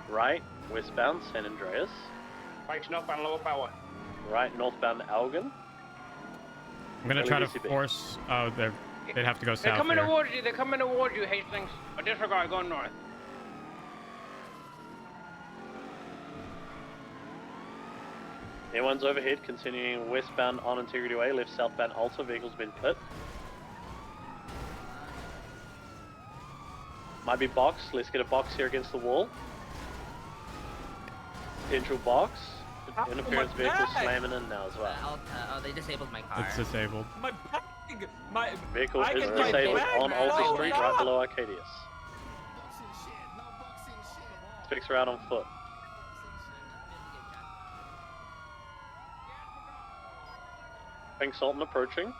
Right, westbound San Andreas. Right, northbound, lower power. Right, northbound Elgin. I'm gonna try to force. Oh, they'd have to go south. They're coming here. towards you. They're coming towards you, Hastings. But disregard, going north. Airone's overhead, continuing westbound on Integrity Way, left southbound Alta, vehicles been pit. Might be box, let's get a box here against the wall. Potential box. Interference vehicle slamming in now as well. Oh, they disabled my car. It's disabled. My bag! My vehicle I is can drive disabled back, on man. Alta No, Street, no. right below Arcadius. Fix her out on foot. Pink Sultan approaching.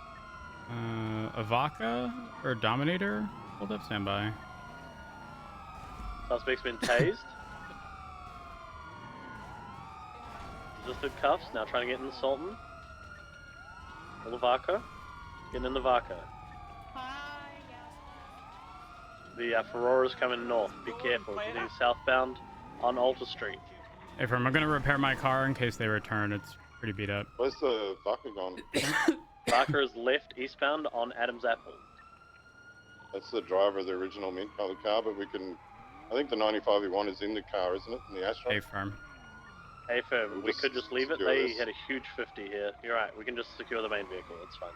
Avaka or Dominator? Hold up, standby. Suspect's been tased. Resisted cuffs, now trying to get in the Sultan. The Vaca. Getting in the Vaca. The Ferrora's coming north. Be careful. Getting southbound on Alta Street. If I'm gonna repair my car in case they return, it's pretty beat up. Where's the Vaca gone? Vaca is left eastbound on Adams Apple. That's the driver of the original mint colored car, but we can... I think the 95E1 is in the car, isn't it? In the Astra? Hey, firm. Hey, firm. We could just leave it. secure They this. had a huge 50 here. You're right. We can just secure the main vehicle. It's fine.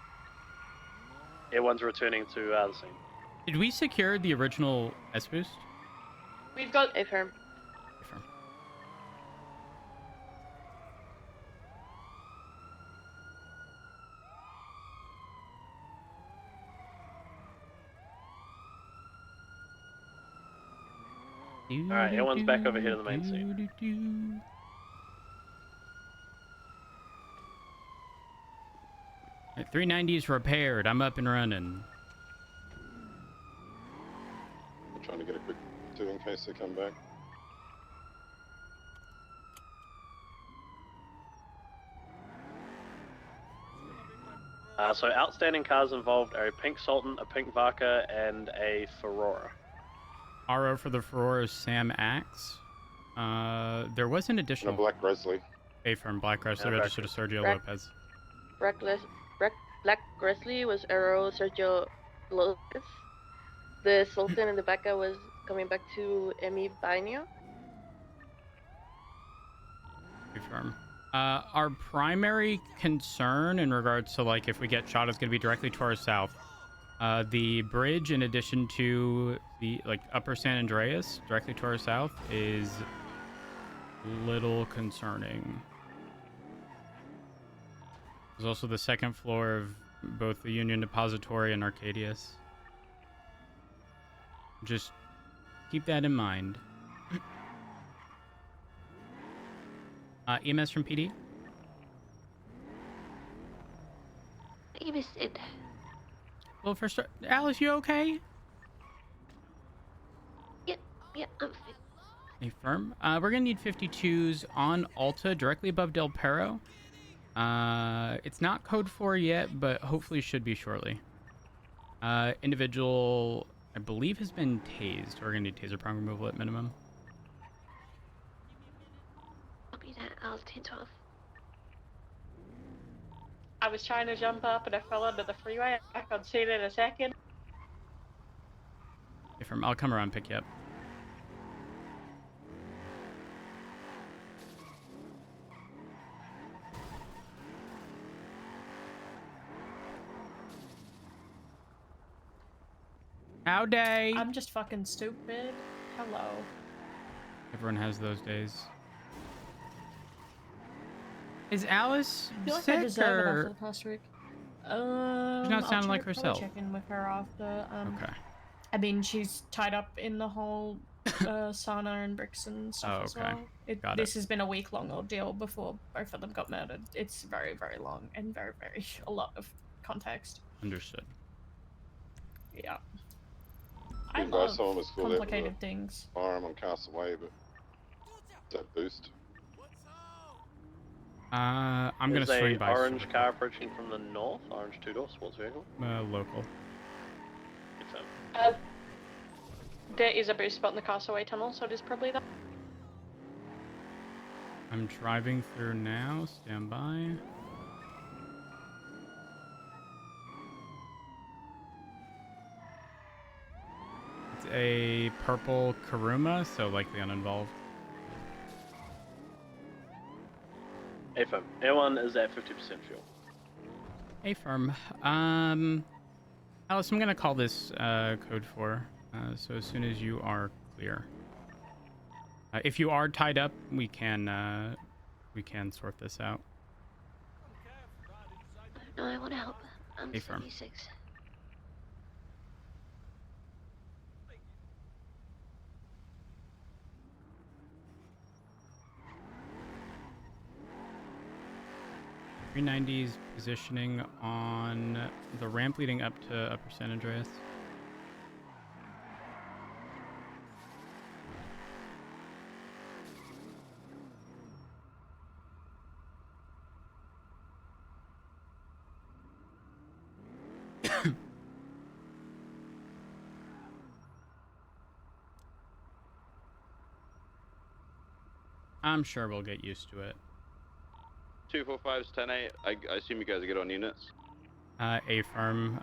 Everyone's returning to the scene. Did we secure the original S-Boost? We've got a firm. Hey, firm. Alright, everyone's back over here to the main scene. 390's repaired. I'm up and running. I'm trying to get a quick two in case they come back. So outstanding cars involved are a pink Sultan, a pink Vaca, and a Ferrora. RO for the Ferrora Sam Axe. There was an additional... And a black Grizzly. A firm Black Grizzly registered to Sergio Lopez. Black Grizzly was Aero Sergio Lopez. The Sultan and the Vaca was coming back to Emi Bainio. Firm. Our primary concern in regards to, like, if we get shot, is going to be directly to our south. The bridge, in addition to the, like, upper San Andreas, directly to our south, is little concerning. There's also the second floor of both the Union Depository and Arcadius. Just keep that in mind. EMS from PD? EMS in. Well, first, Alice, you okay? Yeah, I'm fine. A firm. We're gonna need 52s on Alta, directly above Del Perro. It's not code 4 yet, but hopefully should be shortly. Individual, I believe, has been tased. We're gonna need taser prong removal at minimum. Copy that. I'll 10-12. I was trying to jump up and I fell under the freeway. I can see it in a second. A firm. I'll come around and pick you up. Howdy. I'm just fucking stupid. Hello. Everyone has those days. Is Alice I feel like I sick deserve it or? after the past week. She's not sounding like herself. Check in with her after. Okay. I mean, she's tied up in the whole sauna and bricks and stuff as well. This has been a week-long ordeal before both of them got murdered. It's very, very long and very, very a lot of context. Understood. Yeah. I Guys, love someone was still complicated things. Firearm on Castle Way, but that boost. I'm gonna There's swing a by. orange car approaching from the north. Orange two-door sports vehicle. Local. There is a boost spot in the Castaway Tunnel, so it is probably that. I'm driving through now. Stand by. It's a purple Karuma, so likely uninvolved. Affirm. Air1 is at 50% fuel. Affirm. Alice, I'm gonna call this code 4. So as soon as you are clear. If you are tied up, we can sort this out. No, I want to help. I'm Affirm. 76. .390's positioning on the ramp leading up to Upper San Andreas. I'm sure we'll get used to it. 245's 10-8. I assume you guys are good on units. Affirm.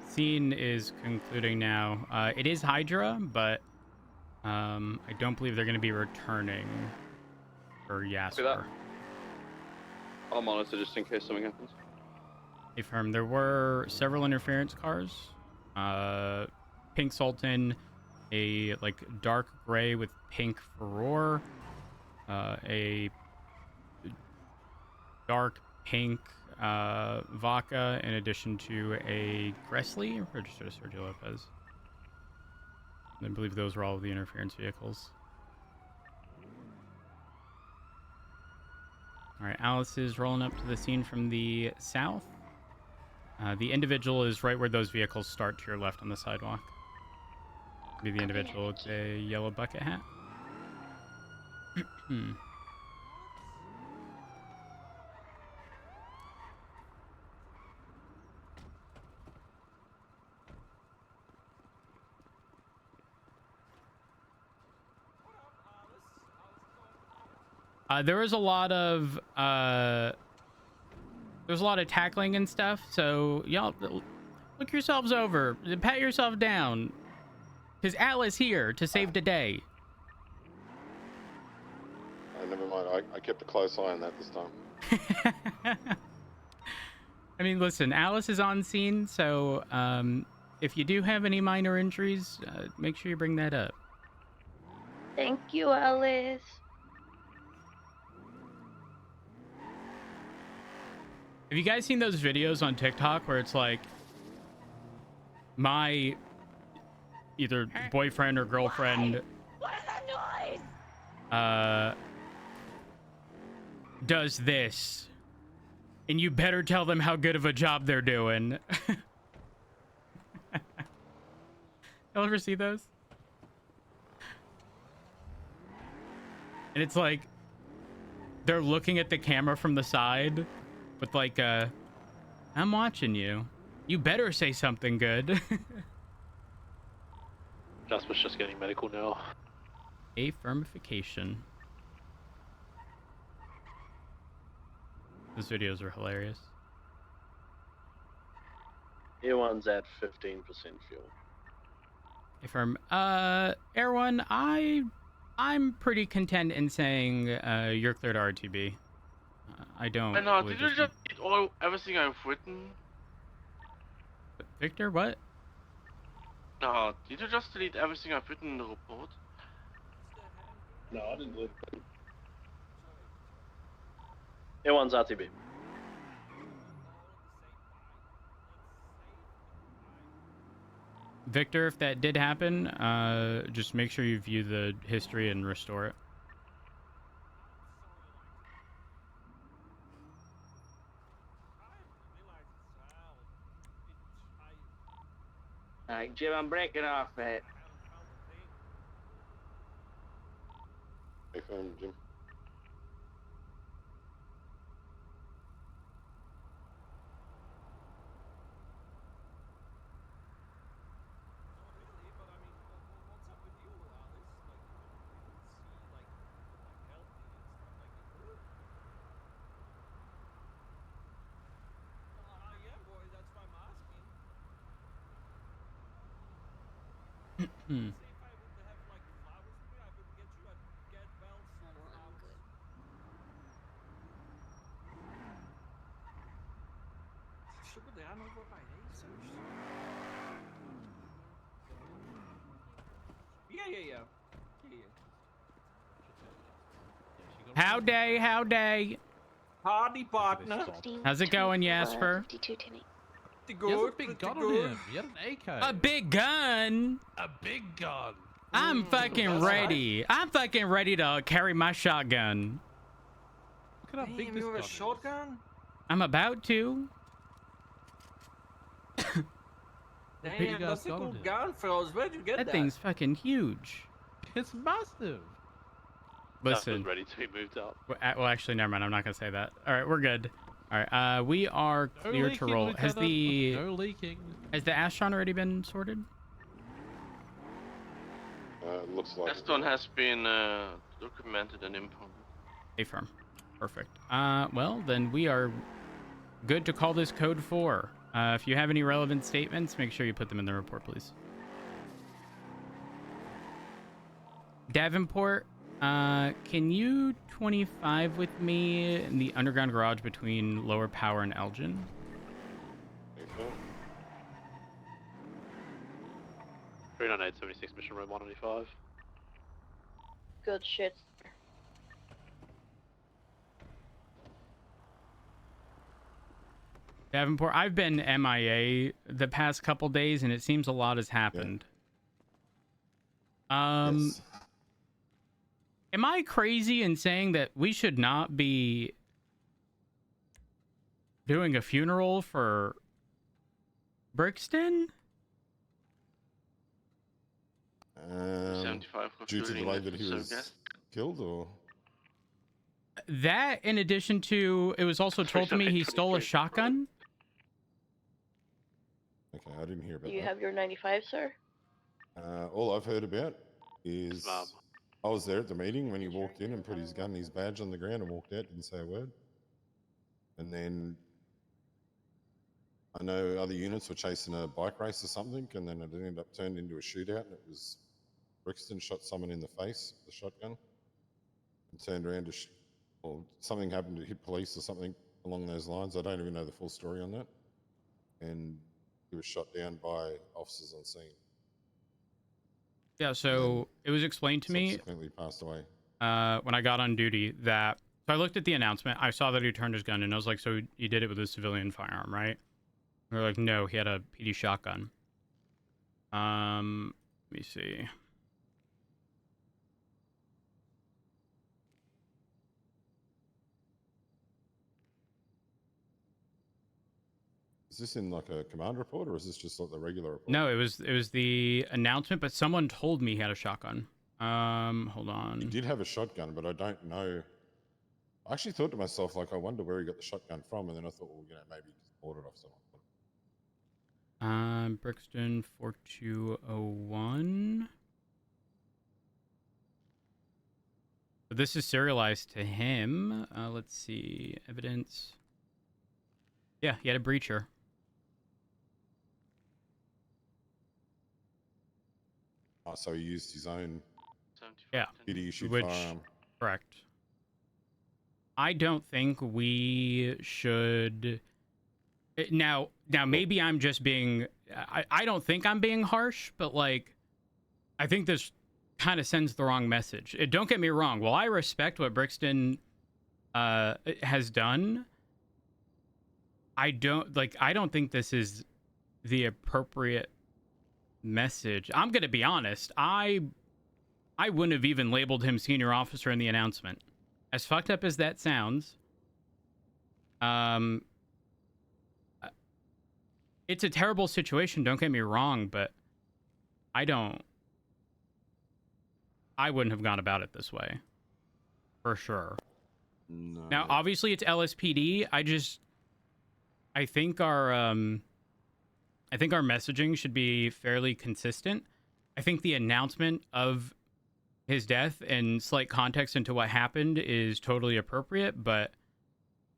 Scene is concluding now. It is Hydra, but I don't believe they're going to be returning for Jasper. I'll monitor just in case something happens. Affirm. There were several interference cars. Pink Sultan, a like dark gray with pink Furore, a dark pink Vaca, in addition to a Gressley registered as Sergio Lopez. I believe those were all of the interference vehicles. All right, Alice is rolling up to the scene from the south. The individual is right where those vehicles start to your left on the sidewalk. Be the individual with a yellow bucket hat. There was a lot of there's a lot of tackling and stuff, so y'all look yourselves over, pat yourself down, because Atlas here to save the day. Never mind, I kept a close eye on that this time. I mean, listen, Alice is on scene, so if you do have any minor injuries, make sure you bring that up. Thank you, Alice. Have you guys seen those videos on TikTok where it's like my either boyfriend or girlfriend What is that noise? does this, and you better tell them how good of a job they're doing? Y'all ever see those? And it's like they're looking at the camera from the side with like I'm watching you. You better say something good. Jasper's just getting medical now. Affirmification. Those videos are hilarious. Air1's at 15% fuel. Affirm. Air One, I'm pretty content in saying you're clear to RTB. I don't. No, did you just eat everything I've written? Victor, what? No, did you just delete everything I've written in the report? No, I didn't delete it. Air1's RTB. Victor, if that did happen, just make sure you view the history and restore it. Alright, Jim, I'm breaking off, mate. Hey, Jim. Hmm. Yeah. Howdy, howdy. Hardy partner. How's it going, Jasper? 52, 10, 8. Pretty He has a good. big pretty gun on good. him. He had an AK. A big gun. A big gun. I'm fucking that's ready. I'm fucking ready to carry my shotgun. Look at how big Damn, this you have gun a is. shotgun? I'm about to. Damn, that's a gun cool on it. gun, fellas. Where'd you get that? That thing's fucking huge. It's massive. Listen. Jasper's ready to be moved up. Well, actually, never mind. I'm not gonna say that. All right, we're good. All right, we are No clear leaking, to roll. Has Lieutenant. No leaking. the Astron already been sorted? Looks like. This one has been documented and impounded. A firm. Perfect. Well, then we are good to call this code 4. If you have any relevant statements, make sure you put them in the report, please. Davenport, can you 25 with me in the underground garage between Lower Power and Elgin? Okay. 39876 mission room 195. Good shit. Davenport, I've been MIA the past couple days, and it seems a lot has happened. Yes. Am I crazy in saying that we should not be doing a funeral for Brixton? 75 Due to the way that he so was gas. killed, or That, in addition to, it was also told to me he stole a shotgun. okay, I didn't hear about Do you that. have your 95, sir? All I've heard about is Mum. I was there at the meeting when he walked in and put his gun and his badge on the ground and walked out, didn't say a word. And then I know other units were chasing a bike race or something, and then it ended up turned into a shootout, and it was Brixton shot someone in the face with a shotgun and turned around to, or something happened to hit police or something along those lines. I don't even know the full story on that. And he was shot down by officers on scene. Yeah, so it was explained to me Subsequently passed away. when I got on duty that, so I looked at the announcement, I saw that he turned his gun, and I was like, so he did it with a civilian firearm, right? And they're like, no, he had a PD shotgun. Let me see. Is this in like a command report, or is this just like the regular report? No, it was the announcement, but someone told me he had a shotgun. Hold on. He did have a shotgun, but I don't know. I actually thought to myself, like, I wonder where he got the shotgun from, and then I thought, well, maybe he just bought it off someone. Brixton 4201. But this is serialized to him. Let's see. Evidence. Yeah, he had a breacher. Oh, so he used his own 75, Yeah. 10. PD issued Which- firearm. Correct. I don't think we should. Now maybe I'm just being. I don't think I'm being harsh, but like, I think this kind of sends the wrong message. Don't get me wrong. While I respect what Brixton has done, I don't think this is the appropriate message. I'm gonna be honest. I wouldn't have even labeled him senior officer in the announcement. As fucked up as that sounds, it's a terrible situation, don't get me wrong, but I wouldn't have gone about it this way. For sure. No. Now, obviously it's LSPD. I think our messaging should be fairly consistent. I think the announcement of his death and slight context into what happened is totally appropriate, but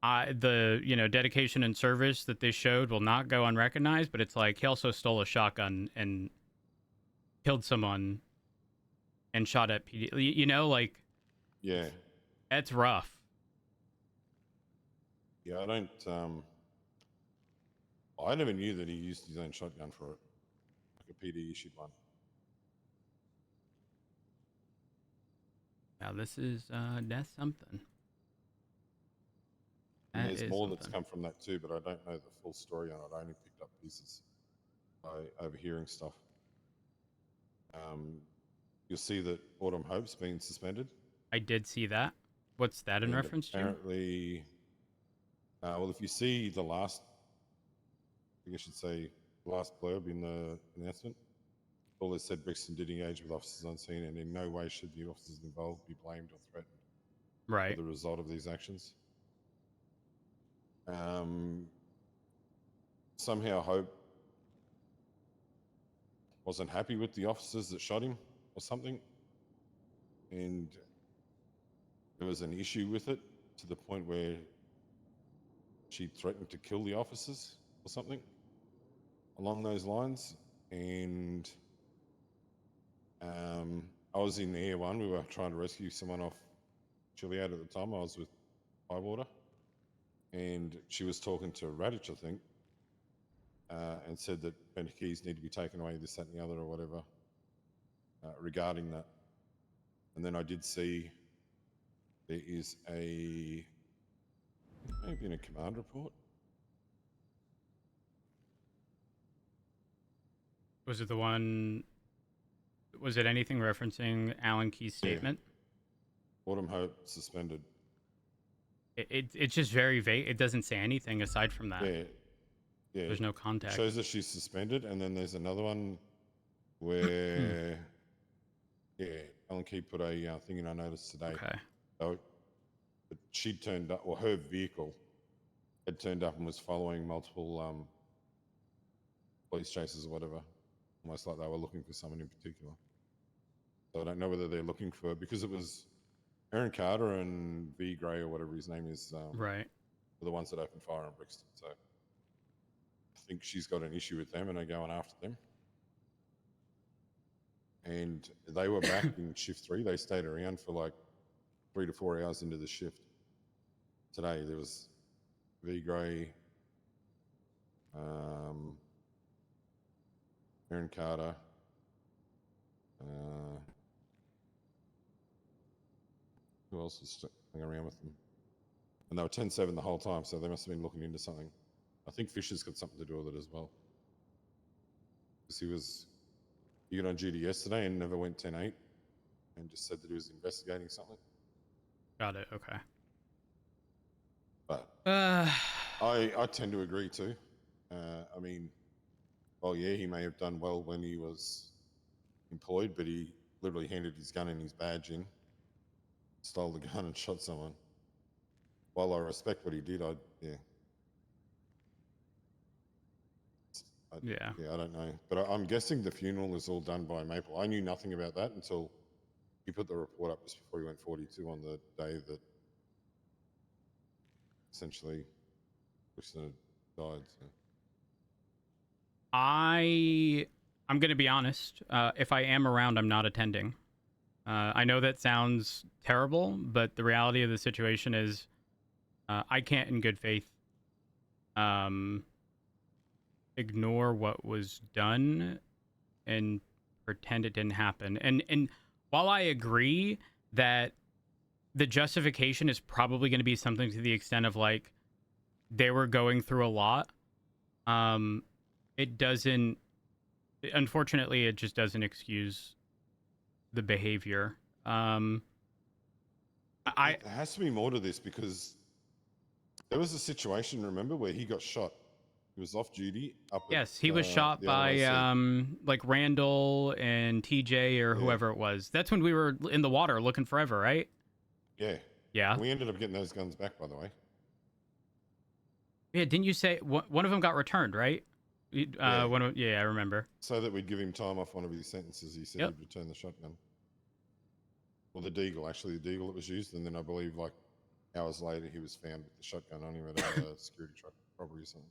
the dedication and service that they showed will not go unrecognized. But it's like he also stole a shotgun, and killed someone and shot at PD. You know, like, Yeah. that's rough. Yeah, I don't. I never knew that he used his own shotgun for it, like a PD issued one. Now this is that's something. And That there's is more something. that's come from that too, but I don't know the full story on it. I only picked up pieces by overhearing stuff. You'll see that Autumn Hope's been suspended. I did see that. What's that in And reference to? apparently, well, if you see the last, I think I should say, last blurb in the announcement, all they said Brixton did engage with officers on scene, and in no way should the officers involved be blamed or threatened Right. for the result of these actions. Somehow Hope wasn't happy with the officers that shot him or something, and there was an issue with it to the point where she threatened to kill the officers or something along those lines. And I was in Air 1. We were trying to rescue someone off Chiliad at the time. I was with Highwater, and she was talking to Radich, I think, and said that Benta keys need to be taken away, this, that, and the other, or whatever, regarding that. And then I did see there is maybe in a command report. Was it the one? Was it anything referencing Alan Key's statement? Yeah. Autumn Hope suspended. It's just very vague. It doesn't say anything aside from that. Yeah. Yeah. There's no context. It shows that she's suspended, and then there's another one where, Alan Key put a thing in our notice today. Okay. So, but she'd turned up, or her vehicle had turned up and was following multiple police chases or whatever, almost like they were looking for someone in particular. So I don't know whether they're looking for, because it was Aaron Carter and V Gray or whatever his name is, right, were the ones that opened fire on Brixton. So I think she's got an issue with them and they're going after them. And they were back in shift 3. They stayed around for like 3 to 4 hours into the shift. Today there was V Gray, Aaron Carter, who else was hanging around with them? And they were 10-7 the whole time, so they must have been looking into something. I think Fisher's got something to do with it as well. Because he got on duty yesterday and never went 10-8 and just said that he was investigating something. Got it, okay. But I tend to agree too. I mean, well, yeah, he may have done well when he was employed, but he literally handed his gun and his badge in, stole the gun and shot someone. While I respect what he did, yeah, I don't know. But I'm guessing the funeral is all done by Maple. I knew nothing about that until he put the report up just before he went 42 on the day that essentially Krishna died. So. I'm going to be honest. If I am around, I'm not attending. I know that sounds terrible, but the reality of the situation is I can't in good faith ignore what was done and pretend it didn't happen. And while I agree that the justification is probably going to be something to the extent of like they were going through a lot, it doesn't, unfortunately, it just doesn't excuse the behavior. There has to be more to this because there was a situation, remember, where he got shot. He was off duty. Yes, he was shot by like Randall and TJ or whoever it was. That's when we were in the water looking forever, right? Yeah. Yeah. We ended up getting those guns back, by the way. Yeah, didn't you say one of them got returned, right? I remember. So that we'd give him time off one of his sentences, he said he'd return the shotgun. Well, the Deagle, actually, the Deagle that was used, and then I believe like hours later he was found with the shotgun on him at a security truck robbery or something.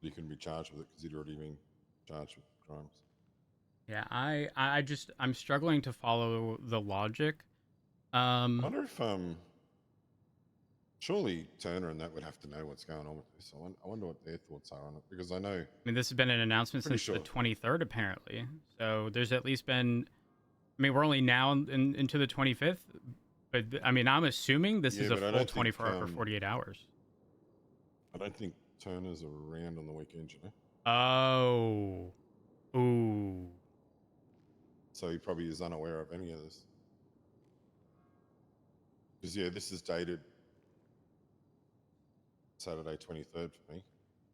You couldn't be charged with it because he'd already been charged with crimes. Yeah, I'm struggling to follow the logic. I wonder if surely Turner and that would have to know what's going on with this. I wonder what their thoughts are on it, because I know. I mean, this has been an announcement Pretty since sure. the 23rd, apparently. So there's at least been. I mean, we're only now into the 25th, but I mean, I'm assuming this is a but I full don't 24 think, or 48 hours. I don't think Turner's around on the weekend, you know. Oh, ooh. So he probably is unaware of any of this. Because this is dated Saturday 23rd for me,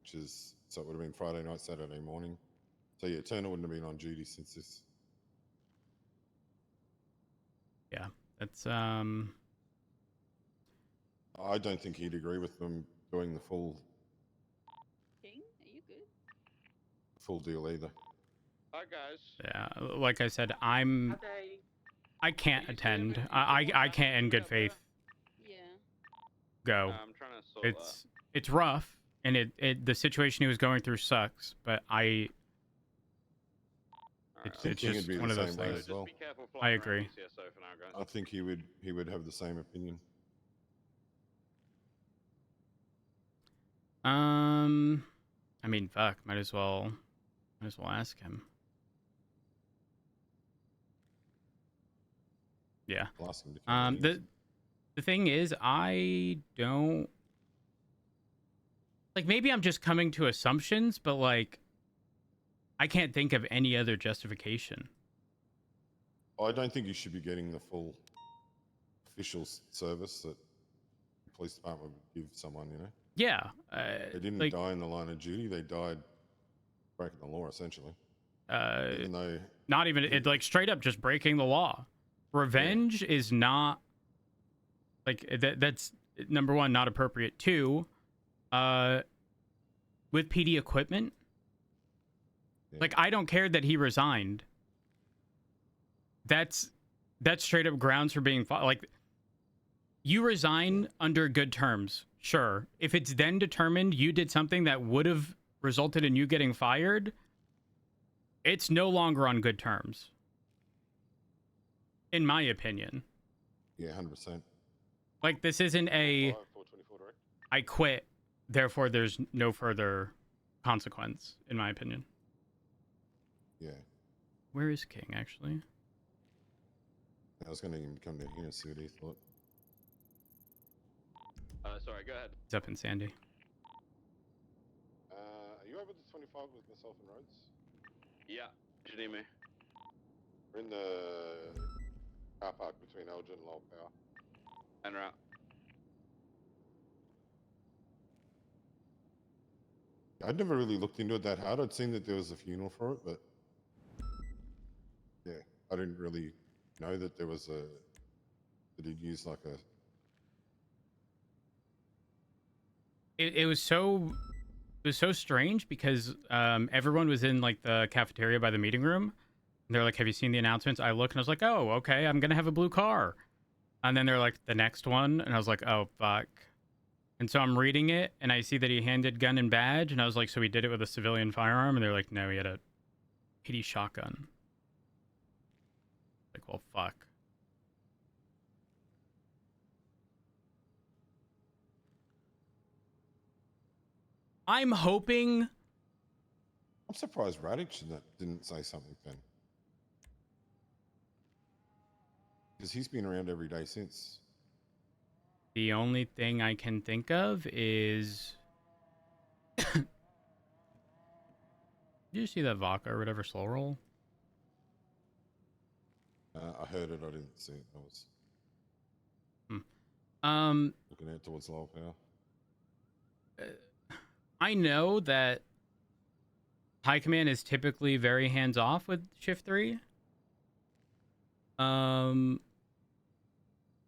so it would have been Friday night, Saturday morning. So Turner wouldn't have been on duty since this. Yeah, that's I don't think he'd agree with them doing the full King, are you good? full deal either. Hi guys. Yeah, like I said, I can't attend. I can't in good faith Yeah. go. I'm trying to sort It's rough, and the situation he was going through sucks, but it's just one of those things. Well. I agree. for now, guys. I think he would have the same opinion. I mean, fuck, might as well ask him. Yeah. I'll ask him to come The thing is, I don't like. Maybe I'm just coming to assumptions, but like, I can't think of any other justification. I don't think you should be getting the full official service that the police department would give someone, you know? Yeah. They didn't die in the line of duty. They died breaking the law, essentially. Even though... Not even... It, like, straight up just breaking the law. Revenge is not... Like, that's, number one, not appropriate. Two, with PD equipment, like, I don't care that he resigned. That's straight up grounds for being like, you resign under good terms, sure. If it's then determined you did something that would have resulted in you getting fired, it's no longer on good terms, in my opinion. Yeah, 100%. Like, this isn't a I quit, therefore there's no further consequence, in my opinion. Yeah. Where is King, actually? I was going to even come down here and see what he thought. Sorry, go ahead. He's up in Sandy. Are you over the 25 with myself and Rhodes? Yeah. What you need me? We're in the car park between Elgin and Lowell Power. And route. I'd never really looked into it that hard. I'd seen that there was a funeral for it, but yeah, I didn't really know that there was that he'd use like a... It was so strange because everyone was in like the cafeteria by the meeting room. And they're like, "Have you seen the announcements?" I look and I was like, "Oh, okay, I'm gonna have a blue car." And then they're like, "The next one," and I was like, "Oh fuck." And so I'm reading it and I see that he handed gun and badge, and I was like, "So he did it with a civilian firearm?" And they're like, "No, he had a PD shotgun." Like, well, fuck. I'm hoping... I'm surprised Radic didn't say something then. Because he's been around every day since. The only thing I can think of is... Did you see that vodka or whatever slow roll? I heard it, I didn't see it. I was looking out towards Lowell Power. I know that High Command is typically very hands-off with Shift 3. But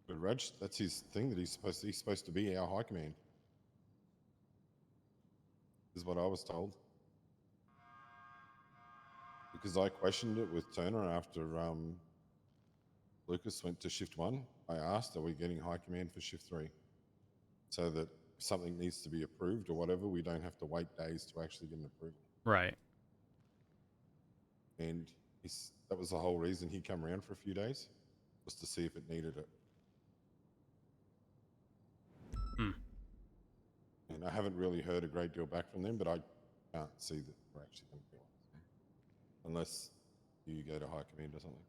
Raj, that's his thing, that he's supposed to be our High Command. Is what I was told. Because I questioned it with Turner after Lucas went to Shift 1. I asked, are we getting High Command for Shift 3? So that if something needs to be approved or whatever, we don't have to wait days to actually get an approval. Right. And that was the whole reason he come around for a few days, was to see if it needed it. And I haven't really heard a great deal back from them, but I can't see that we're actually going to do it. Unless you go to high command or something.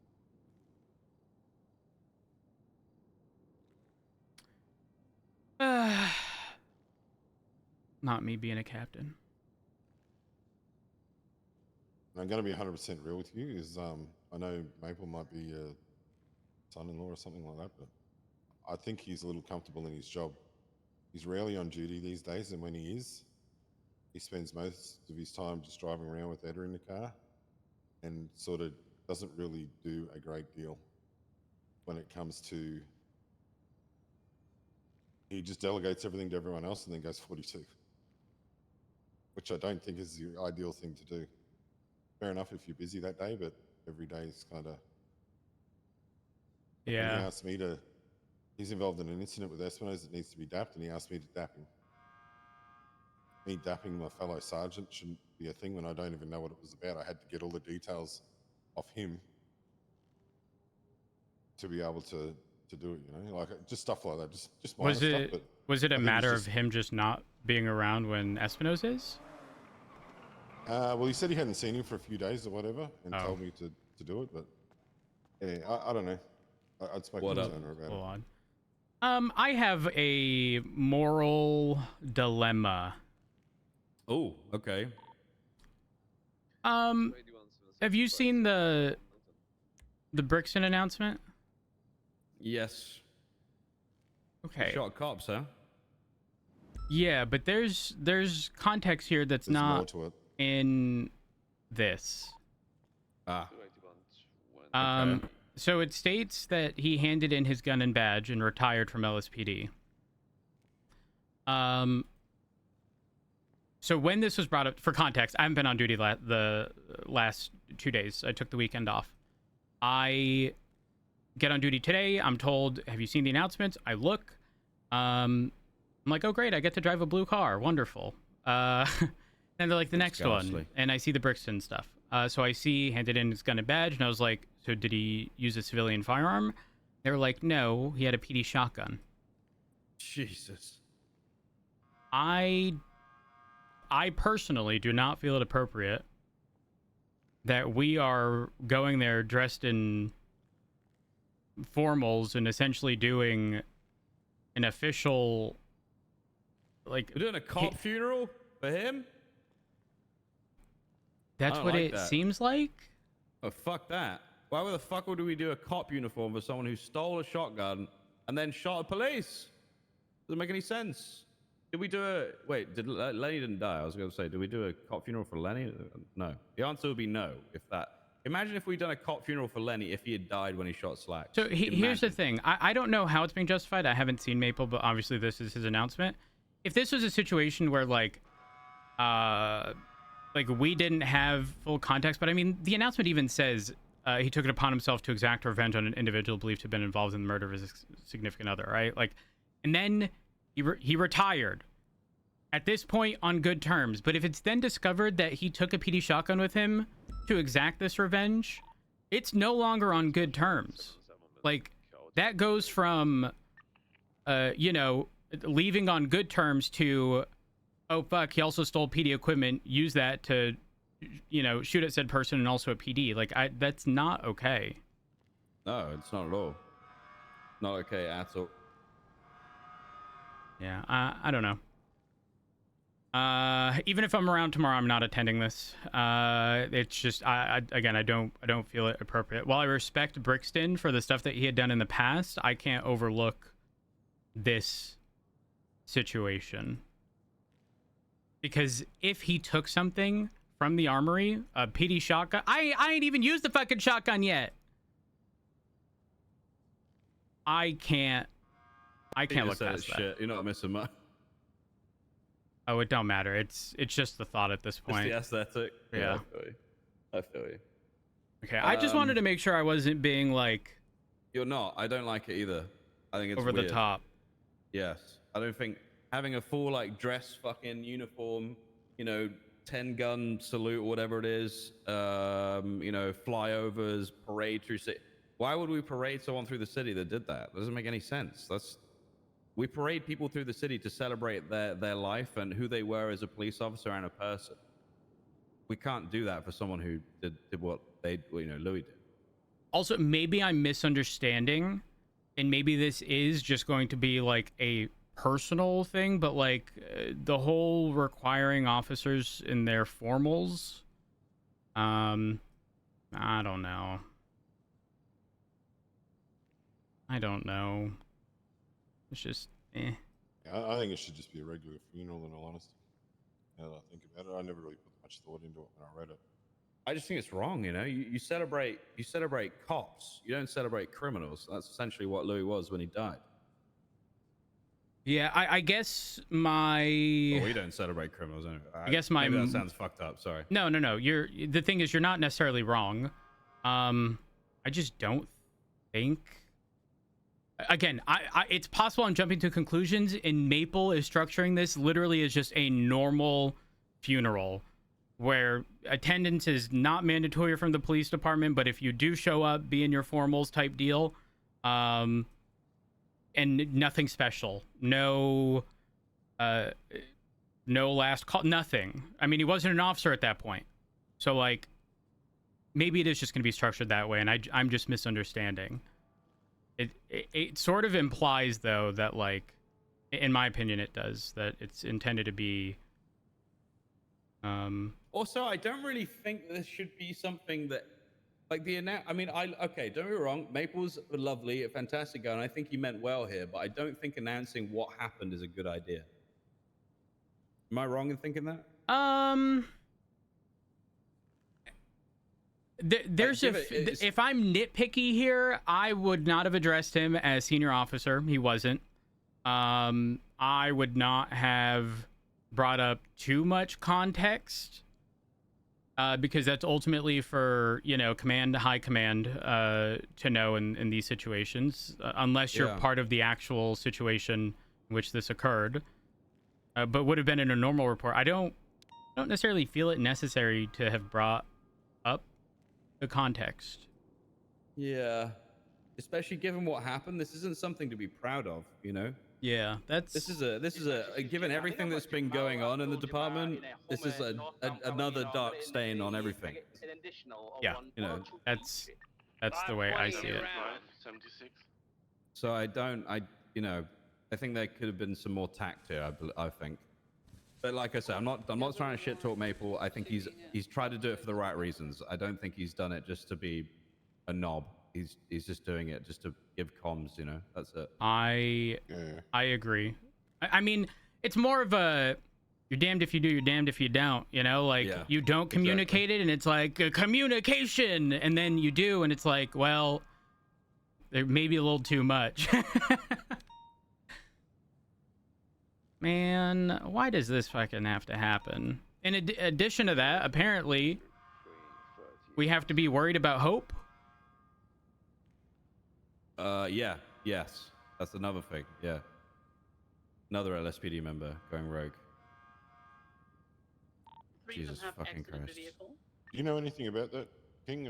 Not me being a captain. And I'm going to be 100% real with you, is I know Maple might be a son-in-law or something like that, but I think he's a little comfortable in his job. He's rarely on duty these days, and when he is, he spends most of his time just driving around with Edda in the car and sort of doesn't really do a great deal when it comes to... He just delegates everything to everyone else and then goes 42, which I don't think is the ideal thing to do. Fair enough if you're busy that day, but every day is kind of... Yeah. He asked me to... He's involved in an incident with Espino's that needs to be dapped, and he asked me to dap him. Me dapping my fellow sergeant shouldn't be a thing when I don't even know what it was about. I had to get all the details off him to be able to do it, you know? Like, just stuff like that, just minor stuff. But was it a matter of him just not being around when Espino's is? Well, he said he hadn't seen him for a few days or whatever, and told me to do it, but yeah, I don't know. I'd spoke to his owner about it. I have a moral dilemma. Oh, okay. Have you seen the Brixton announcement? Yes. Okay. Shot cops, huh? Yeah, but there's context here that's not more to it. in this. Okay. So it states that he handed in his gun and badge and retired from LSPD. So when this was brought up, for context, I haven't been on duty the last 2 days. I took the weekend off. I get on duty today. I'm told, have you seen the announcements? I look. I'm like, oh, great. I get to drive a blue car. Wonderful. And they're like, the next one. And I see the Brixton stuff. So I see handed in his gun and badge. And I was like, so did he use a civilian firearm? They were like, no, he had a PD shotgun. Jesus. I personally do not feel it appropriate that we are going there dressed in formals and essentially doing an official, like... We're doing a cop funeral for him? That's what it seems like? Oh, fuck that. Why the fuck would we do a cop uniform for someone who stole a shotgun and then shot a police? Doesn't make any sense. Did we do a... Wait, Lenny didn't die. I was going to say, did we do a cop funeral for Lenny? No. The answer would be no, if that... Imagine if we'd done a cop funeral for Lenny if he had died when he shot Slack. So here's the thing. I don't know how it's being justified. I haven't seen Maple, but obviously this is his announcement. If this was a situation where, like we didn't have full context, but I mean, the announcement even says he took it upon himself to exact revenge on an individual believed to have been involved in the murder of his significant other, right? Like, and then he retired. At this point, on good terms. But if it's then discovered that he took a PD shotgun with him to exact this revenge, it's no longer on good terms. Like, that goes from, leaving on good terms to, oh, fuck, he also stole PD equipment, use that to, shoot at said person and also a PD. Like, that's not okay. No, it's not at all. Not okay at all. Yeah, I don't know. Even if I'm around tomorrow, I'm not attending this. It's just, I don't feel it appropriate. While I respect Brixton for the stuff that he had done in the past, I can't overlook this situation. Because if he took something from the armory, a PD shotgun, I ain't even used the fucking shotgun yet. I can't look past that. Shit. You're not missing much. Oh, it don't matter. It's just the thought at this point. It's the aesthetic. Yeah. I feel you. Okay, I just wanted to make sure I wasn't being like... You're not. I don't like it either. I think it's over weird. the top. Yes. I don't think... having a full like dress fucking uniform, you know, 10-gun salute or whatever it is, you know, flyovers, parade through city. Why would we parade someone through the city that did that? That doesn't make any sense. We parade people through the city to celebrate their life and who they were as a police officer and a person. We can't do that for someone who did what Louis did. Also, maybe I'm misunderstanding, and maybe this is just going to be like a personal thing, but like the whole requiring officers in their formals, I don't know. It's just, eh. Yeah, I think it should just be a regular funeral, in all honesty. Now that I think about it, I never really put much thought into it when I read it. I just think it's wrong, you know. You celebrate cops. You don't celebrate criminals. That's essentially what Louis was when he died. Yeah, I guess my. Well, we don't celebrate criminals anyway. I guess my. Maybe that sounds fucked up. Sorry. No. The thing is, you're not necessarily wrong. I just don't think. Again, it's possible I'm jumping to conclusions, and Maple is structuring this literally as just a normal funeral where attendance is not mandatory from the police department, but if you do show up, be in your formals type deal, and nothing special. No last call, nothing. I mean, he wasn't an officer at that point. So, like, maybe it is just going to be structured that way, and I'm just misunderstanding. It sort of implies, though, that, like, in my opinion, it does, that it's intended to be... Also, I don't really think this should be something that, like, okay, don't get me wrong, Maple's lovely, a fantastic guy, and I think he meant well here, but I don't think announcing what happened is a good idea. Am I wrong in thinking that? If I'm nitpicky here, I would not have addressed him as senior officer. He wasn't. I would not have brought up too much context, because that's ultimately for, you know, high command to know in these situations, unless you're part of the actual situation in which this occurred. But would have been in a normal report. I don't necessarily feel it necessary to have brought up the context. Yeah, especially given what happened, this isn't something to be proud of, you know. Yeah, this is a given everything that's been going on in the department, this is another dark stain on everything. Yeah, you know, that's the way I see it. 76. So I think there could have been some more tact here. I think, but like I said, I'm not trying to shit talk Maple. I think he's tried to do it for the right reasons. I don't think he's done it just to be a knob. He's just doing it just to give comms, you know. That's it. I agree. I mean, it's more of a you're damned if you do, you're damned if you don't, you know, like you don't communicate it and it's like a communication, and then you do and it's like, well, there may be a little too much. Man, why does this fucking have to happen? In addition to that, apparently we have to be worried about Hope. Yes, that's another thing. Yeah, another LSPD member going rogue. Jesus fucking Christ. Do you know anything about that, King?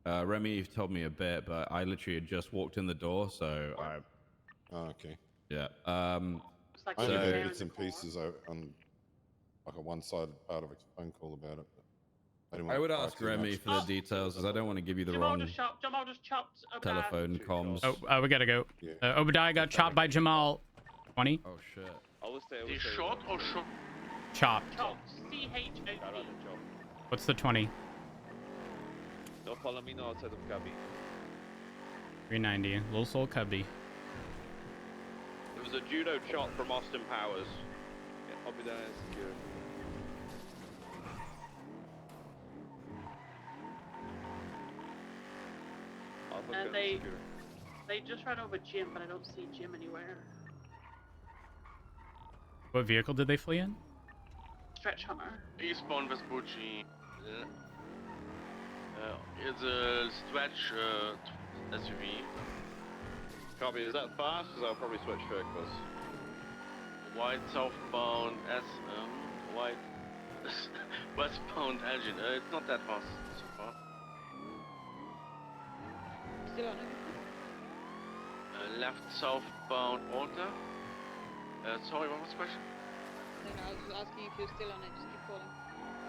Remy told me a bit, but I literally had just walked in the door, so I. Oh, okay. Yeah. I only heard bits and pieces on like a one-sided part of a phone call about it. I would ask Remy for the details, because I don't want to give you the wrong telephone comms. Oh, we gotta go. Yeah. Obadiah got chopped by Jamal. 20. Oh shit. Is shot or shot? Chopped. CHOP. What's the 20? No, follow me now outside of Cubby. 390. Little soul cubby. There was a judo shot from Austin Powers. Yeah, Obadiah is secure. They just ran over Jim, but I don't see Jim anywhere. What vehicle did they flee in? Stretch Hummer. Eastbound Vespucci. It's a stretch SUV. Copy, is that fast? Because I'll probably switch vehicles. White southbound SM. White westbound engine. It's not that fast so far. Still on it? Left southbound Alta. Sorry, what was the question? No, I was just asking if you're still on it. Just keep calling.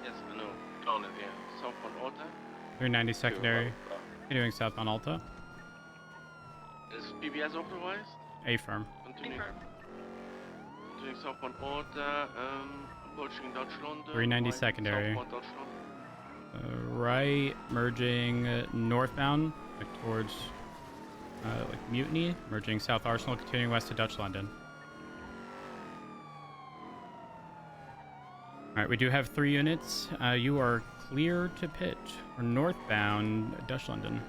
Yes, I know. On it, yeah. Southbound Alta. 390 secondary. Continuing southbound Alta. Is PBS authorized? A firm. Continuing southbound Alta. Approaching Deutschland. 390 right, secondary. Southbound Deutschland. Right, merging northbound, like towards like Mutiny, merging South Arsenal, continuing west to Dutch London. All right, we do have 3 units. You are clear to pitch. We're northbound Dutch London.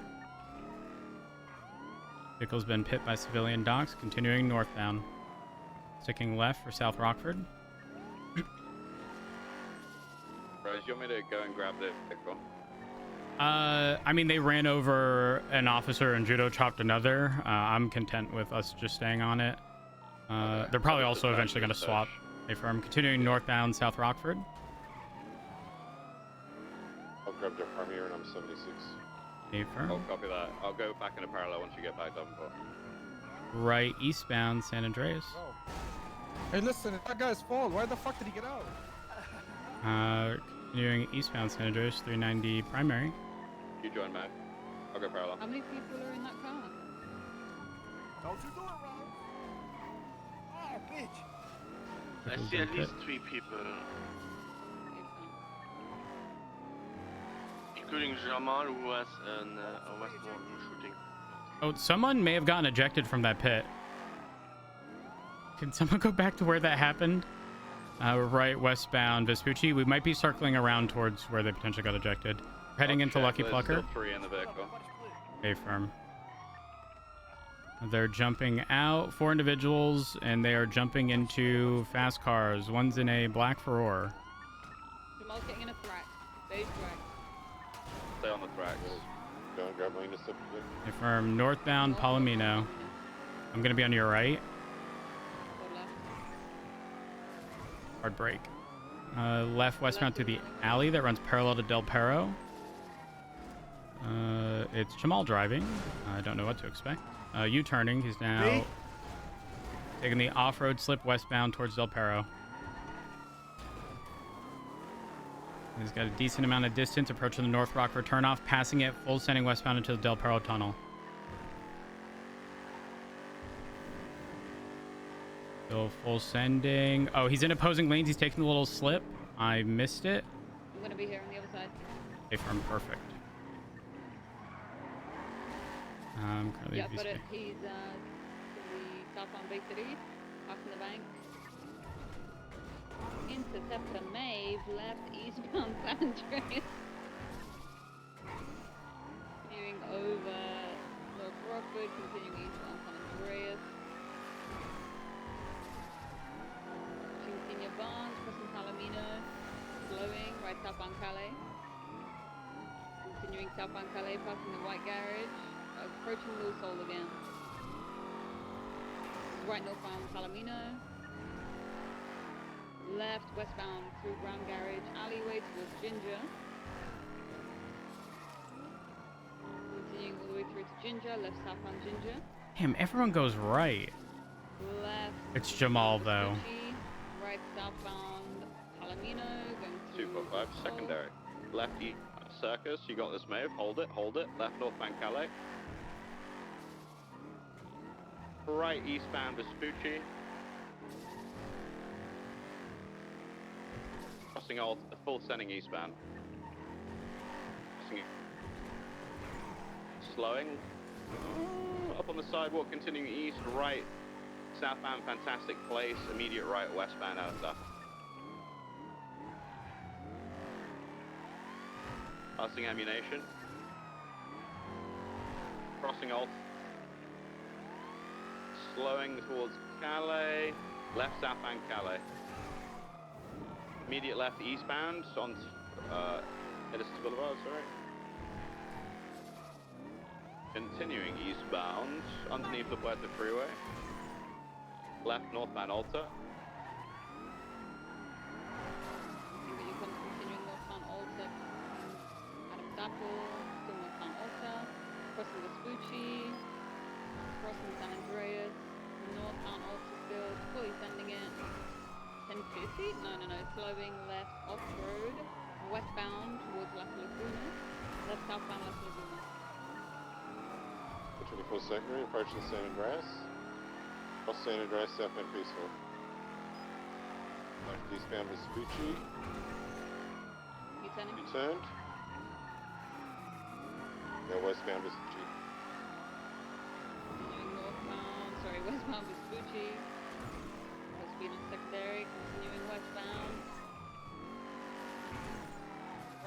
Vehicle's been pit by civilian docks, continuing northbound. Sticking left for South Rockford. Rose, you want me to go and grab the vehicle? I mean, they ran over an officer and judo chopped another. I'm content with us just staying on it. They're probably also eventually going to swap. A firm. Continuing northbound South Rockford. I'll grab your farm here and I'm 76. A firm. I'll copy that. I'll go back in a parallel once you get back down. Right eastbound San Andreas. Hey, listen, it's that guy's fault. Why the fuck did he get out? Continuing eastbound San Andreas, 390 primary. You join Mac. I'll go parallel. How many people are in that car? Don't you do it, Ron. Oh, bitch. I see at least 3 people. Including Jamal, who has a westbound shooting. Oh, someone may have gotten ejected from that pit. Can someone go back to where that happened? Right westbound Vespucci. We might be circling around towards where they potentially got ejected. Heading into Lucky Plucker. Still 3 in the vehicle. A firm. They're jumping out, 4 individuals, and they are jumping into fast cars. One's in a black Ferrari. Jamal's getting in a thrack. Beige thrack. Stay on the tracks. Go and grab my intercept. A firm. Northbound Palomino. I'm going to be on your right. Hard break. Left westbound through the alley that runs parallel to Del Perro. It's Jamal driving. I don't know what to expect. U-turning. He's now taking the off-road slip westbound towards Del Perro. He's got a decent amount of distance approaching the North Rockford turnoff, passing it, full sending westbound into the Del Perro tunnel. Still full sending. Oh, he's in opposing lanes. He's taking the little slip. I missed it. I'm going to be here on the other side. A firm, perfect. Yeah, but he's to the southbound Bay City, off in the bank. Interceptor Maeve, left eastbound San Andreas. Continuing over North Rockford, continuing eastbound San Andreas. Senior Barnes, crossing Palomino, slowing, right southbound Calais. Continuing southbound Calais, passing the White Garage, approaching Lilsol again. Right northbound Palomino. Left westbound through Brown Garage, alleyway towards Ginger. Continuing all the way through to Ginger, left southbound Ginger. Damn, everyone goes right. Left. It's Jamal, though. Right southbound Palomino, going to 245 secondary. Left east Circus, you got this Maeve. Hold it, hold it. Left northbound Calais. Right eastbound Vespucci. Crossing all full sending eastbound. Slowing. Up on the sidewalk, continuing east, right. Southbound Fantastic Place, immediate right, westbound outer. Passing ammunition. Crossing alt. Slowing towards Calais. Left southbound Calais. Immediate left eastbound on Edison Boulevard, sorry. Continuing eastbound underneath the Puerto Freeway. Left northbound Alta. Vespucci, crossing San Andreas, northbound Altusville, fully sending it. 1050? No, slowing left off-road, westbound towards Las Lagunas, left southbound Las Lagunas. 24 secondary, approaching San Andreas. Cross San Andreas, southbound Peaceful. Left eastbound Vespucci. You turning? You turned. Now westbound Vespucci. Westbound Vespucci. Full speed on secondary, continuing westbound.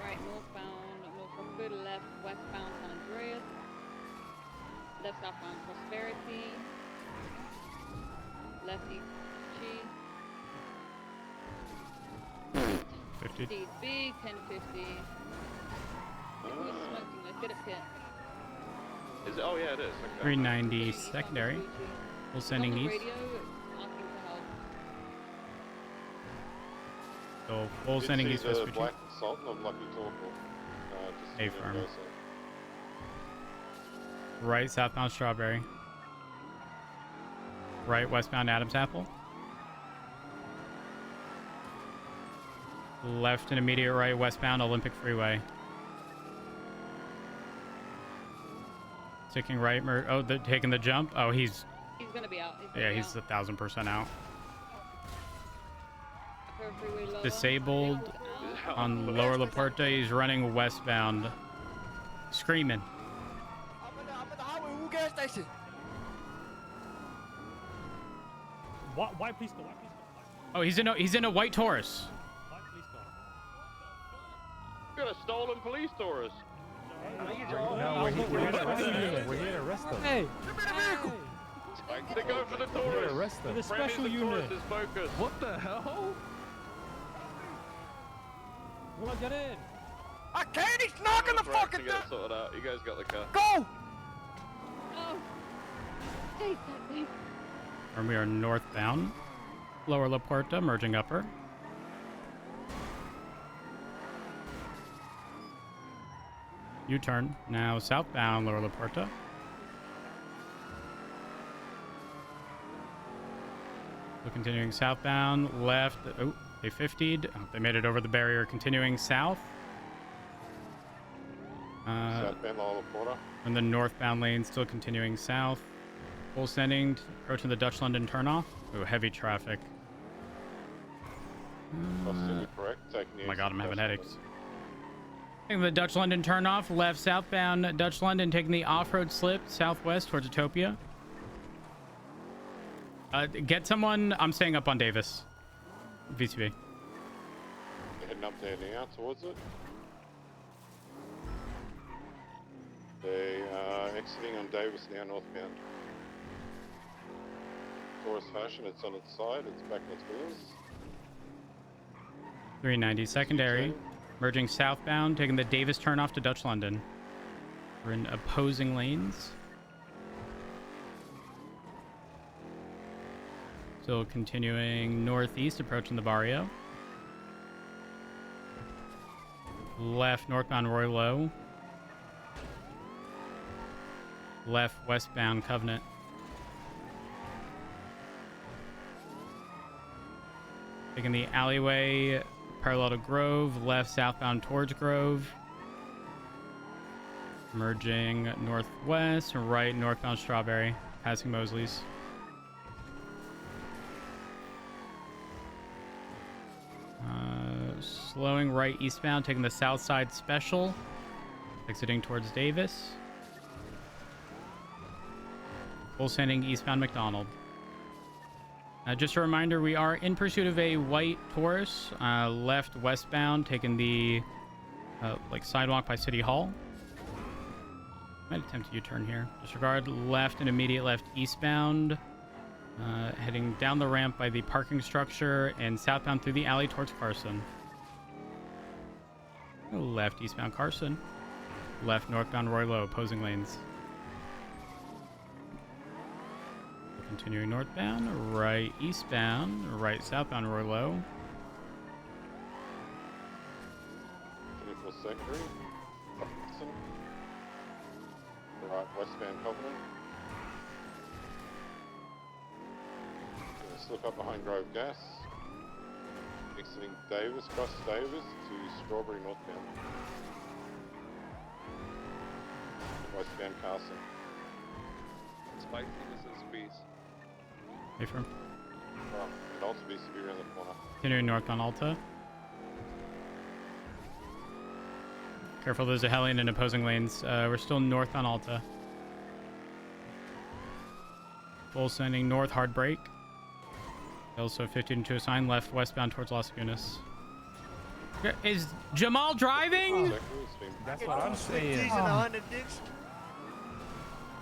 Right, northbound, North Rockford, left, westbound San Andreas. Left, southbound Prosperity. Left, east Chi. 50. Big 1050. Who's smoking? Let's get a pit. Is it? Oh yeah, it is. Okay. 390 secondary. Full sending east. Radio, asking for help. So full sending east West Vespucci. Black Sultan of Lucky Torque. A firm. Right southbound Strawberry. Right westbound Adams Apple. Left and immediate right westbound Olympic Freeway. Sticking right. They're taking the jump. Oh, he's gonna be out. He's 1,000% out. Freeway lower. Disabled on Lower La Puerta. He's running westbound, screaming. I'm at the highway. Who gas station? Why please go? Why please go? Oh, he's in a white Taurus. Why please go? We got a stolen police Taurus. No, we're here to arrest them. Hey, give me the vehicle. They go for the Taurus. Arrest them. The special unit is focused. What the hell? Come on, get in. I can't. He's knocking the fucking Get it sorted out. You guys got the car. Go. Oh. Take that thing. And we are northbound. Lower La Puerta, merging upper. U-turn. Now southbound Lower La Puerta. So continuing southbound, left. Oh, they 50'd. Oh, they made it over the barrier. Continuing south. Southbound Lower Porter. In the northbound lane, still continuing south. Full sending, approaching the Dutch London turnoff. Oh, heavy traffic. Correct. Oh my god, I'm having headaches. Taking the Dutch London turnoff, left southbound Dutch London, taking the off-road slip southwest towards Utopia. Get someone. I'm staying up on Davis. VCB. Heading up there now towards it. They are exiting on Davis now northbound. Taurus fashion, it's on its side, it's back on its wheels. 390 secondary. Merging southbound, taking the Davis turnoff to Dutch London. We're in opposing lanes. Still continuing northeast, approaching the barrio. Left northbound Roy Low. Left westbound Covenant. Taking the alleyway parallel to Grove, left southbound towards Grove. Merging northwest, right northbound Strawberry, passing Mosley's. Slowing right eastbound, taking the south side special, exiting towards Davis. Full sending eastbound McDonald. Just a reminder, we are in pursuit of a white Taurus, left westbound, taking the sidewalk by City Hall. Might attempt a U-turn here. Disregard left and immediate left eastbound, heading down the ramp by the parking structure and southbound through the alley towards Carson. Left eastbound Carson, left northbound Roy Low, opposing lanes. Continuing northbound, right eastbound, right southbound Roy Low. 24 secondary. Right, westbound Covenant. Gonna slip up behind Grove Gas. Exiting Davis, cross Davis to Strawberry northbound. Westbound Carson. Spicy versus squeeze. Wait for him. Right, and also be severe around the corner. Continuing north on Alta. Careful, there's a Hellion in opposing lanes. We're still north on Alta. Full sending north, hard break. Also 15 to a sign left, westbound towards Las Lagunas. Is Jamal driving? That's what I'm saying.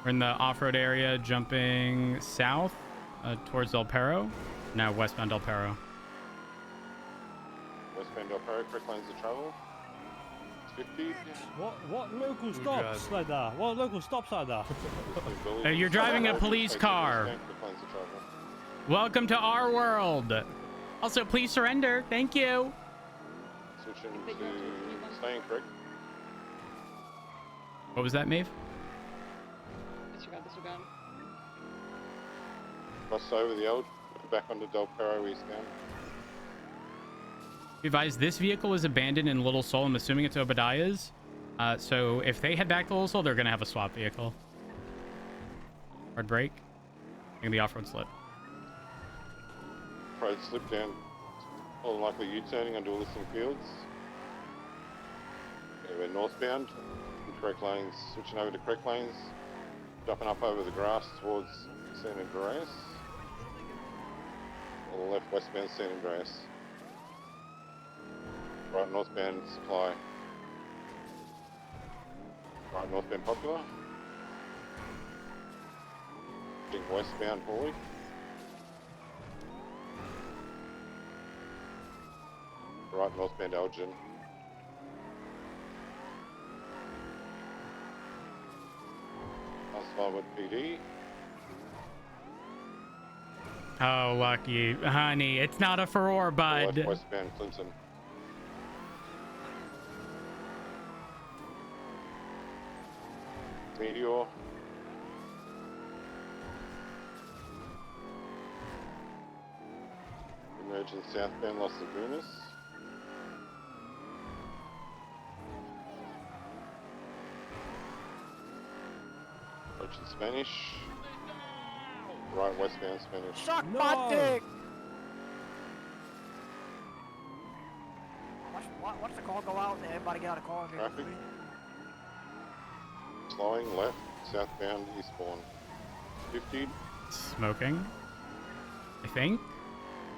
We're in the off-road area, jumping south towards Del Perro. Now westbound Del Perro. Westbound Del Perro, quick lanes of travel. 50. What local stops like that? What local stops like that? You're driving a police car. Welcome to our world. Also, please surrender. Thank you. Switching to staying correct. What was that, Maeve? Disregard. Cross over the old, back onto Del Perro eastbound. Be advised, this vehicle is abandoned in Little Seoul. I'm assuming it's Obadiah's. So if they head back to Little Seoul, they're going to have a swap vehicle. Hard brake. Going to be off-road slip. Road slip down. More than likely U-turning onto Listing Fields. Okay, we're northbound. In correct lanes. Switching over to correct lanes. Dropping up over the grass towards San Andreas. Or the left westbound San Andreas. Right northbound Supply. Right northbound Popular. Heading westbound Hawley. Right northbound Elgin. Asphalt PD. Oh, lucky. Honey, it's not a furore, bud. Left westbound Clinton. Meteor. Emerging southbound Las Lagunas. Approaching Spanish. Right westbound Spanish. Suck my dick! Watch the call go out and everybody get out of the car. And Traffic. Slowing left, southbound eastbourne. 50. Smoking, I think.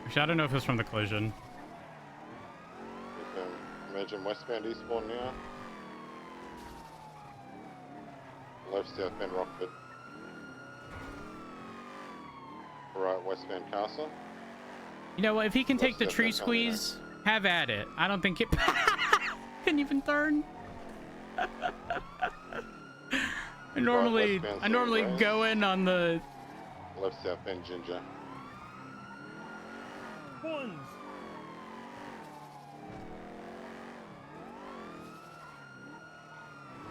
Actually, I don't know if it's from the collision. Imagine westbound eastbourne now. Left southbound Rockford. Right westbound Casa. You know what? If he can take the tree squeeze, have at it. I don't think it can even turn. I normally go in on the left southbound Ginger. Buns.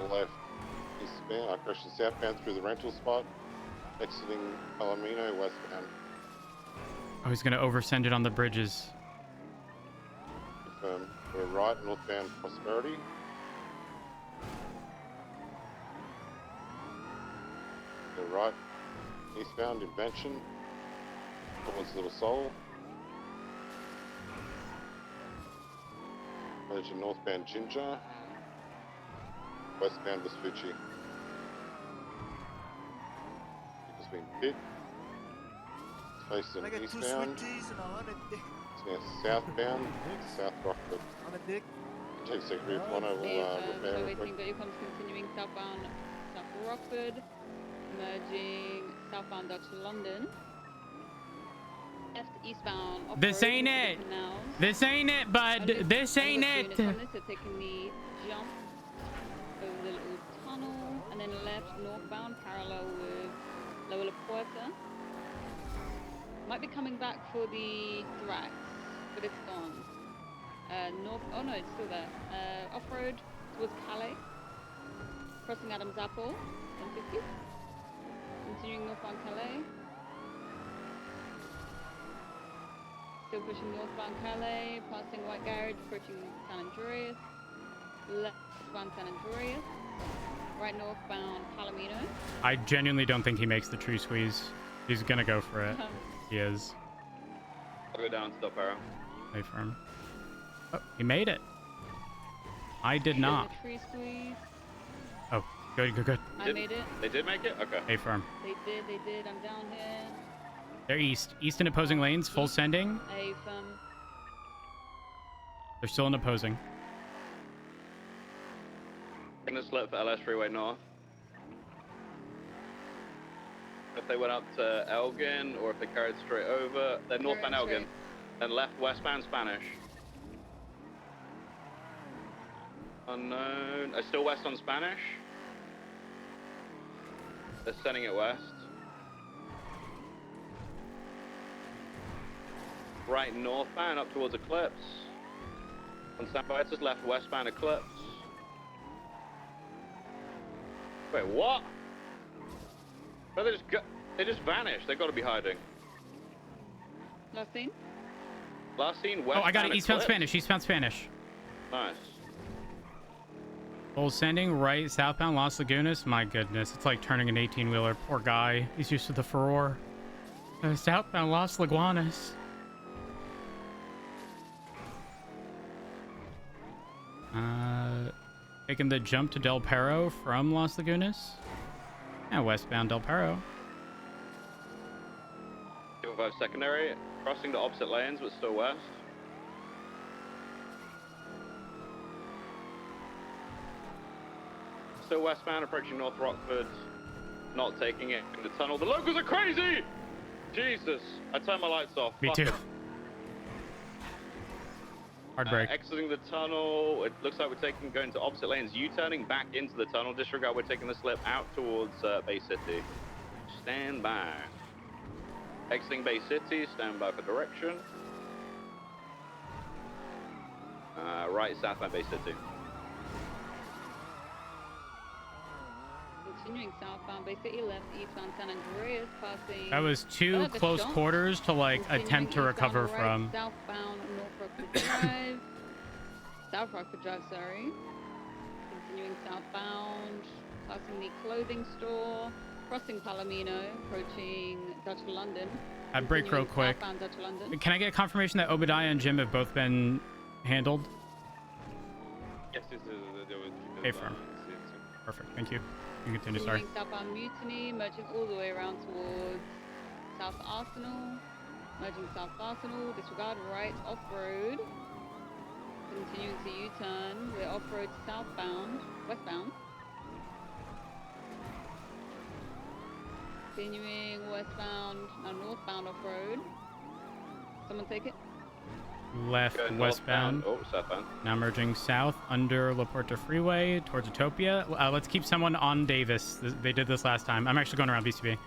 Left eastbound, I crashed the southbound through the rental spot, exiting Palomino westbound. Oh, he's gonna oversend it on the bridges. Confirm. We're right northbound Prosperity. We're right eastbound Invention towards Little Seoul. Merging northbound Ginger. Westbound Vespucci. It's been pit. It's facing eastbound. It's now southbound. South Rockford. Take secretary if one will So repair we it quick. think that your comms continuing southbound South Rockford, merging southbound Dutch London. Left eastbound. This ain't it. This ain't it, bud. This ain't it. So taking the jump over the little tunnel and then left northbound parallel with Lower La Puerta. Might be coming back for the Drax, but it's gone. Oh no, it's still there. Off-road towards Calais, crossing Adam's Apple, 1050. Continuing northbound Calais. Still pushing northbound Calais, passing White Garage, approaching San Andreas. Leftbound San Andreas. Right northbound Palomino. I genuinely don't think he makes the tree squeeze. He's gonna go for it. He is. I'll go down to Del Perro. Wait for him. Oh, he made it. I did not. Tree squeeze. Oh, good. I made it. They did make it? Okay. Hey, firm. They did. I'm down here. They're east in opposing lanes, full sending. A firm. They're still in opposing. In the slip for LS Freeway North. If they went up to Elgin or if they carried straight over, they're northbound Elgin. And left westbound Spanish. Unknown. Still west on Spanish. They're sending it west. Right northbound up towards Eclipse. On San Baez, left westbound Eclipse. Wait, what? No, they just vanished. They got to be hiding. Last seen? Last seen Oh, I got it. westbound Eastbound Eclipse. Spanish. Eastbound Spanish. Nice. Full sending right southbound Las Lagunas. My goodness, it's like turning an 18-wheeler. Poor guy. He's used to the furor. Southbound Las Lagunas. Taking the jump to Del Perro from Las Lagunas. And westbound Del Perro. 205 secondary, crossing the opposite lanes, but still west. Still westbound, approaching North Rockford. Not taking it in the tunnel. The locals are crazy! Jesus, I turned my lights off. Me Fuck too. it. Hard break. Exiting the tunnel. It looks like we're going to opposite lanes. U-turning back into the tunnel. Disregard, we're taking the slip out towards Bay City. Stand by. Exiting Bay City. Stand by for direction. Right, southbound Bay City. Continuing southbound Bay City, left eastbound San Andreas, passing. That was two close quarters to like attempt to recover from. Southbound North Rockford Drive. South Rockford Drive, sorry. Continuing southbound, passing the clothing store, crossing Palomino, approaching Dutch London. Break real quick. Southbound Dutch London. Can I get confirmation that Obadiah and Jim have both been handled? Yes, Hey, firm. Perfect. Thank you. You can continue. Sorry. Continuing southbound Mutiny, merging all the way around towards South Arsenal. Merging South Arsenal, disregard right off-road. Continuing to U-turn, we're off-road southbound, westbound. Continuing westbound, northbound off-road. Someone take it. Left westbound. Oh, southbound. Now merging south under La Puerta Freeway towards Utopia. Let's keep someone on Davis. They did this last time. I'm actually going around BCB.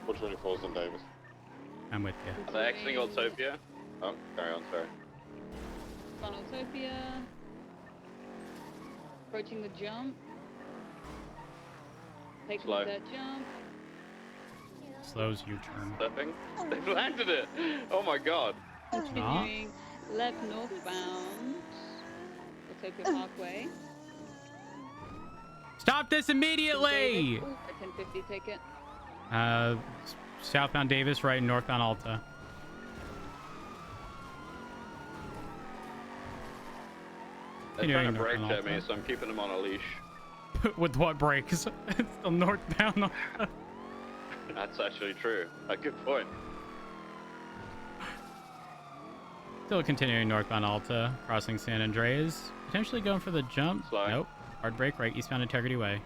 424's on Davis. I'm with you. Are they exiting Autopia? Oh, carry on, sorry. On Autopia. Approaching the jump. Taking Slow. that jump. Slows U-turn. Surfing? They've landed it! Oh my god. Continuing left northbound, Utopia Parkway. Stop this immediately! Ooh, a 1050 ticket. Southbound Davis, right, northbound Alta. They're trying to Northbound brake at me, Alta. so I'm keeping them on a leash. With what brakes? It's still northbound Alta. That's actually true. A good point. Still continuing northbound Alta, crossing San Andreas. Potentially going for the jump. Slow. Nope. Hard brake, right, eastbound Integrity Way.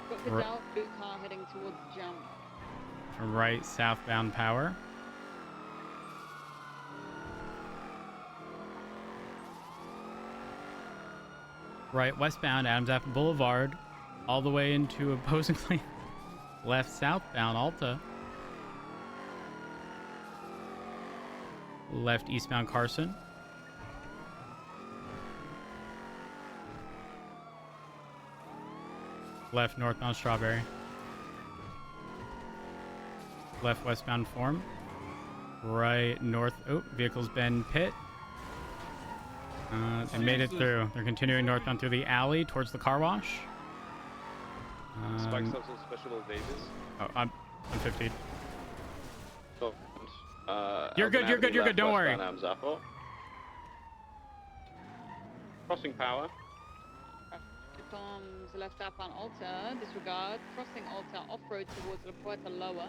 Got the out boot car heading towards jump. From right, southbound Power. Right, westbound Adams Apple Boulevard. All the way into opposing lane. Left, southbound Alta. Left, eastbound Carson. Left northbound Strawberry. Left westbound Form. Right north. Oh, vehicle's been pit. They made it through. They're continuing northbound through the alley towards the car wash. Spikes have some special evaders. Oh, I'm 50. So, You're good. You're good. You're good. Don't worry. Crossing power. Comes left outbound Alta, disregard. Crossing Alta off-road towards La Puerta Lower.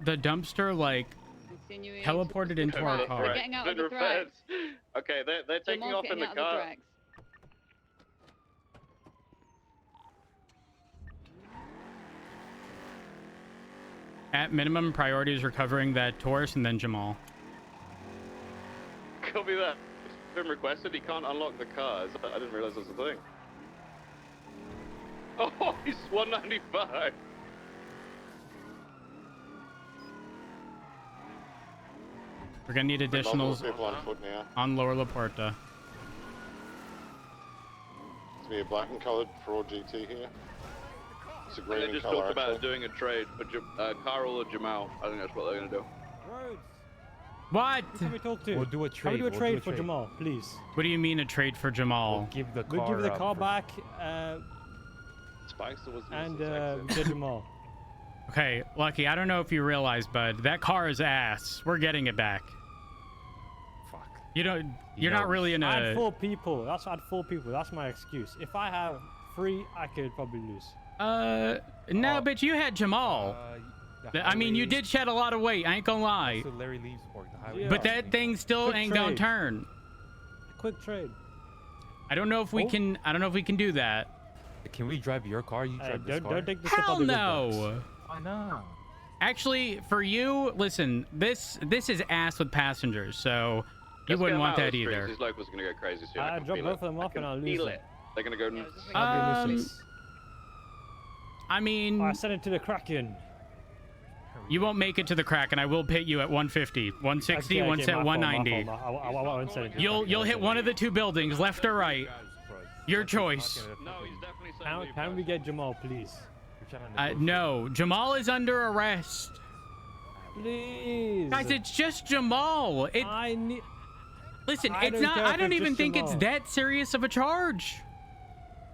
The dumpster, like, Continuing teleported into our car. We're getting out of the tracks. Okay, they're taking Jamal's off in getting the out of car. tracks. At minimum, priority is recovering that Taurus and then Jamal. Copy that. It's been requested. He can't unlock the cars. I didn't realize that was a thing. Oh, he's 195. We're gonna need additionals People on foot now. on Lower La Puerta. It's be a black and coloured fraud GT here. It's a green They in just colour. talked about actually. doing a trade for Carl or Jamal. I think that's what they're gonna do. Rhodes, What? who can we talk to? We'll do a trade. Can we do a we'll trade for Jamal, please? What do you mean a trade for Jamal? We'll give the car. We'll give the up car for- back Spikes towards the and exit. get Jamal. Okay, Lucky, I don't know if you realize, bud, that car is ass. We're getting it back. Fuck. You don't. You're not really in I had a. 4 people. I had 4 people. That's my excuse. If I have 3, I could probably lose. No, but you had Jamal. I mean, you did shed a lot of weight. I ain't gonna lie. So Larry leaves for the highway. But that thing still Quick ain't gonna trade. turn. Quick trade. I don't know if we can. I don't know if we can do that. Can we drive your car? You drive this car? Don't take the stuff out Hell of the good box. no. Why not? Actually, for you, listen. This is ass with passengers, so you Let's wouldn't get him want out that of the streets. either. These locals are gonna go crazy soon. I can drop feel both it. of them off I can and I'll lose feel them. it. They're gonna go. I mean, I sent it to the Kraken. you won't make it to the crack, and I will pit you at 150, 160, Okay, one set my fault, 190. my fault. I won't send it to the You'll Kraken. hit one of the 2 buildings, left or right. Your choice. No, he's definitely saying Can we get Jamal, please? No, Jamal is under arrest. Please. Guys, it's just Jamal. I need. Listen, I it's don't not. care I if don't it's even just think it's Jamal. that serious of a charge.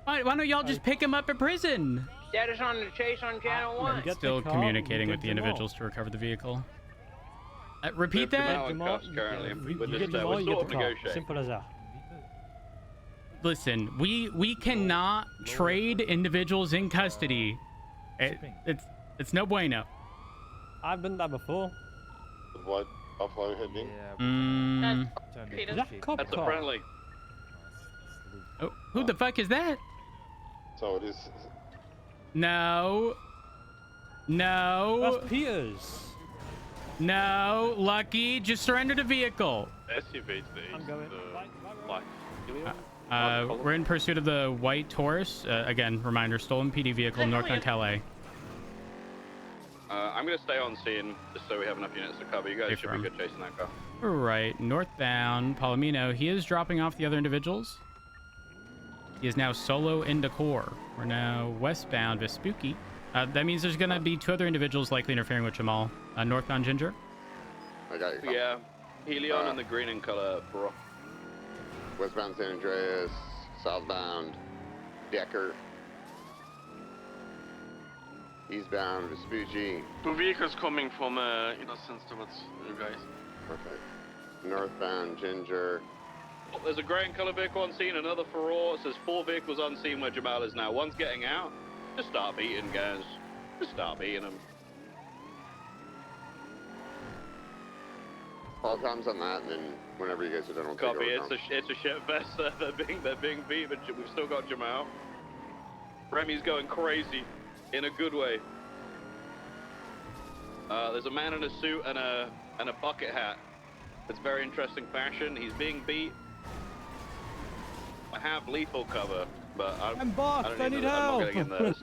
Why don't y'all just pick him up at prison? Status on the chase on channel 1. Get Still the car, communicating we with the get Jamal. individuals to recover the vehicle. Repeat that. Jamal, currently. you We're get just, Jamal, we're you sort get of the car. negotiating. Simple as that. Listen, we cannot trade individuals in custody. It's no bueno. I've done that before. The white buffalo heading. Is that cop That's a car? friendly. Oh, who the fuck is that? So it is. No. No. That's Peters. No. Lucky, just surrender the vehicle. SUV to the I'm east. going. We're in pursuit of the white Taurus. Again, reminder, stolen PD vehicle, northbound Calais. I'm gonna stay on scene just so we have enough units to cover. You guys Hey, should From. be good chasing that car. Right, northbound Palomino. He is dropping off the other individuals. He is now solo into core. We're now westbound Vespucci. That means there's gonna be 2 other individuals likely interfering with Jamal. Northbound Ginger. I got you. Yeah, Helion and the green in color, bro. Westbound San Andreas, southbound Decker, eastbound Vespucci. 2 vehicles coming from Innocence towards you guys. Perfect. Northbound Ginger. Oh, there's a grey and color vehicle on scene, another Furore. So there's 4 vehicles on scene where Jamal is now. One's getting out. Just start beating, guys. Just start beating them. All times on that, and then whenever you guys are done, we'll take Copy. over. It's a shit fest. They're being beat, but we've still got Jamal. Remy's going crazy, in a good way. There's a man in a suit and a bucket hat. It's very interesting fashion. He's being beat. I have lethal cover, but I'm boxed. I need I'm not help. getting in there.